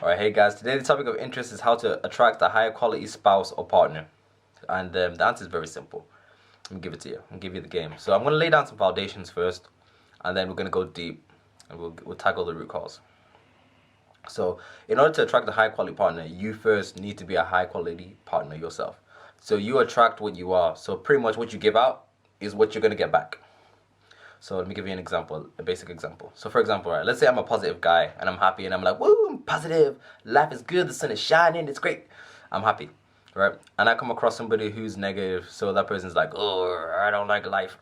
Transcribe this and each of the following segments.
Alright, hey guys, today the topic of interest is how to attract a higher quality spouse or partner. And the answer is very simple. Let me give it to you. I'll give you the game. So I'm going to lay down some foundations first, and then we're going to go deep, and we'll tackle the root cause. So in order to attract a high quality partner, you first need to be a high quality partner yourself. So you attract what you are. So pretty much what you give out is what you're going to get back. So let me give you an example, a basic example. So for example, right, let's say I'm a positive guy and I'm happy and I'm like, woo, I'm positive, life is good, the sun is shining, it's great. I'm happy, right? And I come across somebody who's negative, so that person's like, oh, I don't like life,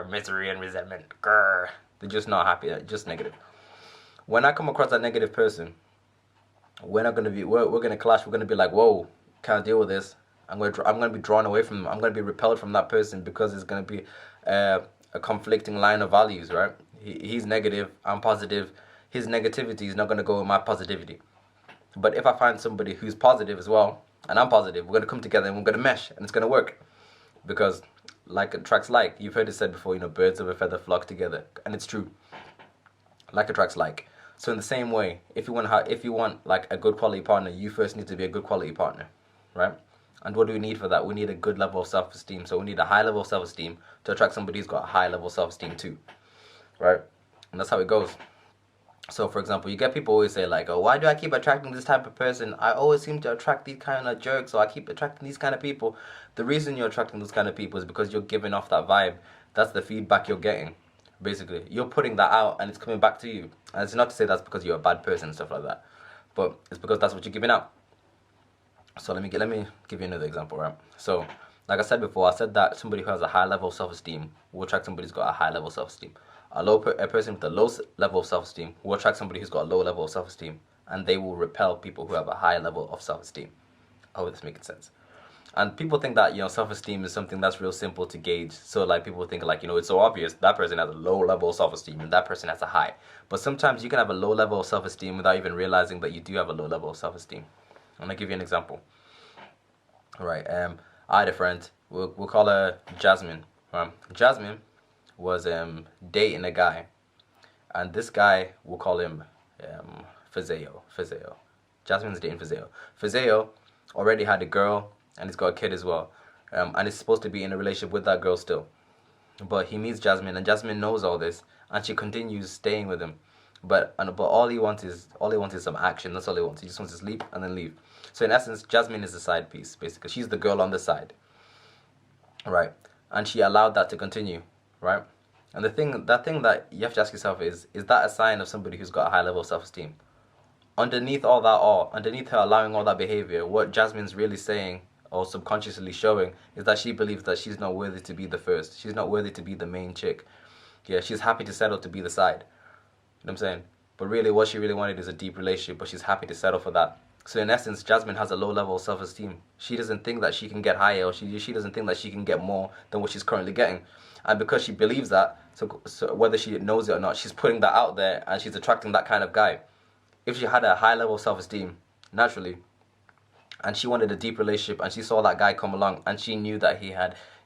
misery and resentment, grr. They're just not happy, they're just negative. When I come across that negative person, we're not gonna be, we're gonna clash. We're gonna be like, whoa, can't deal with this. I'm gonna be drawn away from them. I'm gonna be repelled from that person because it's gonna be a conflicting line of values, right? He's negative, I'm positive. His negativity is not gonna go with my positivity. But if I find somebody who's positive as well, and I'm positive, we're gonna come together and we're gonna mesh, and it's gonna work because like attracts like. You've heard it said before, birds of a feather flock together, and it's true. Like attracts like. So in the same way, if you want like a good quality partner, you first need to be a good quality partner, right? And what do we need for that? We need a good level of self-esteem. So we need a high level of self-esteem to attract somebody who's got a high level of self-esteem too, right? And that's how it goes. So for example, you get people always say like, oh, why do I keep attracting this type of person? I always seem to attract these kind of jerks, or I keep attracting these kind of people. The reason you're attracting those kind of people is because you're giving off that vibe. That's the feedback you're getting. Basically, you're putting that out and it's coming back to you. And it's not to say that's because you're a bad person and stuff like that, but it's because that's what you're giving out. So let me give you another example, right? So like I said before, I said that somebody who has a high level of self-esteem will attract somebody who's got a high level of self-esteem. A person with a low level of self-esteem will attract somebody who's got a low level of self-esteem, and they will repel people who have a high level of self-esteem. I hope this making sense. And people think that self-esteem is something that's real simple to gauge. So like people think like it's so obvious that person has a low level of self-esteem and that person has a high. But sometimes you can have a low level of self-esteem without even realizing that you do have a low level of self-esteem. I'm gonna give you an example. All right. I had a friend. We'll call her Jasmine. Jasmine was dating a guy, and this guy, we'll call him Fazeo. Jasmine's dating Fazeo. Fazeo already had a girl and he's got a kid as well, and is supposed to be in a relationship with that girl still. But he meets Jasmine, and Jasmine knows all this, and she continues staying with him. But all he wants is some action. That's all he wants. He just wants to sleep and then leave. So in essence, Jasmine is the side piece, basically. She's the girl on the side, right? And she allowed that to continue, right? And that thing that you have to ask yourself is that a sign of somebody who's got a high level of self-esteem? Underneath all that, underneath her allowing all that behavior, what Jasmine's really saying or subconsciously showing is that she believes that she's not worthy to be the first. She's not worthy to be the main chick. Yeah, she's happy to settle to be the side. You know what I'm saying? But really, what she really wanted is a deep relationship, but she's happy to settle for that. So in essence, Jasmine has a low level of self-esteem. She doesn't think that she can get higher, or she doesn't think that she can get more than what she's currently getting. And because she believes that, so whether she knows it or not, she's putting that out there and she's attracting that kind of guy. If she had a high level of self-esteem, naturally, and she wanted a deep relationship, and she saw that guy come along, and she knew that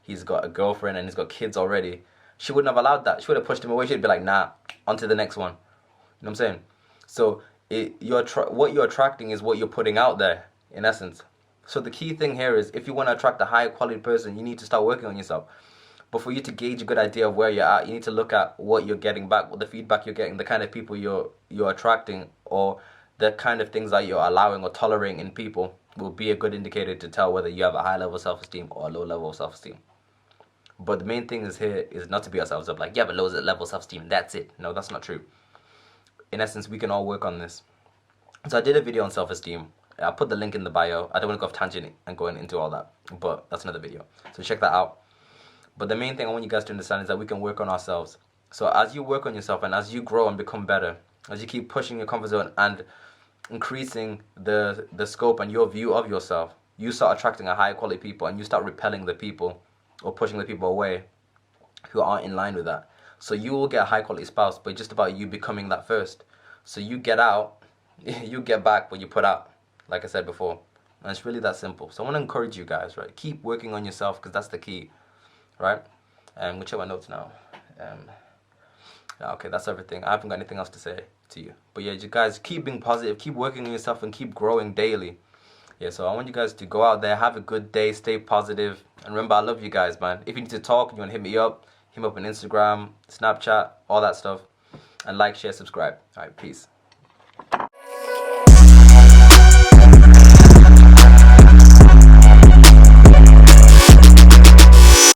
he's got a girlfriend and he's got kids already, she wouldn't have allowed that. She would have pushed him away. She'd be like, nah, on to the next one. You know what I'm saying? So what you're attracting is what you're putting out there, in essence. So the key thing here is, if you want to attract a high quality person, you need to start working on yourself. But for you to gauge a good idea of where you're at, you need to look at what you're getting back, what the feedback you're getting, the kind of people you're attracting, or the kind of things that you're allowing or tolerating in people will be a good indicator to tell whether you have a high level of self-esteem or a low level of self-esteem. But the main thing is not to beat ourselves up like, you have a low level of self-esteem, that's it. No, that's not true. In essence, we can all work on this. So I did a video on self-esteem. I'll put the link in the bio. I don't want to go off tangent and going into all that, but that's another video. So check that out. But the main thing I want you guys to understand is that we can work on ourselves. So as you work on yourself and as you grow and become better, as you keep pushing your comfort zone and increasing the scope and your view of yourself, you start attracting a higher quality people, and you start repelling the people or pushing the people away who aren't in line with that. So you will get a high quality spouse, but it's just about you becoming that first. So you get out, you get back what you put out, like I said before. And it's really that simple. So I want to encourage you guys, right? Keep working on yourself, because that's the key, right? I'm going to check my notes now. Okay, that's everything. I haven't got anything else to say. to you. But yeah, you guys keep being positive, keep working on yourself, and keep growing daily. Yeah, so I want you guys to go out there, have a good day, stay positive, and remember, I love you guys, man. If you need to talk, you want to hit me up on Instagram, Snapchat, all that stuff, and like, share, subscribe. All right, peace.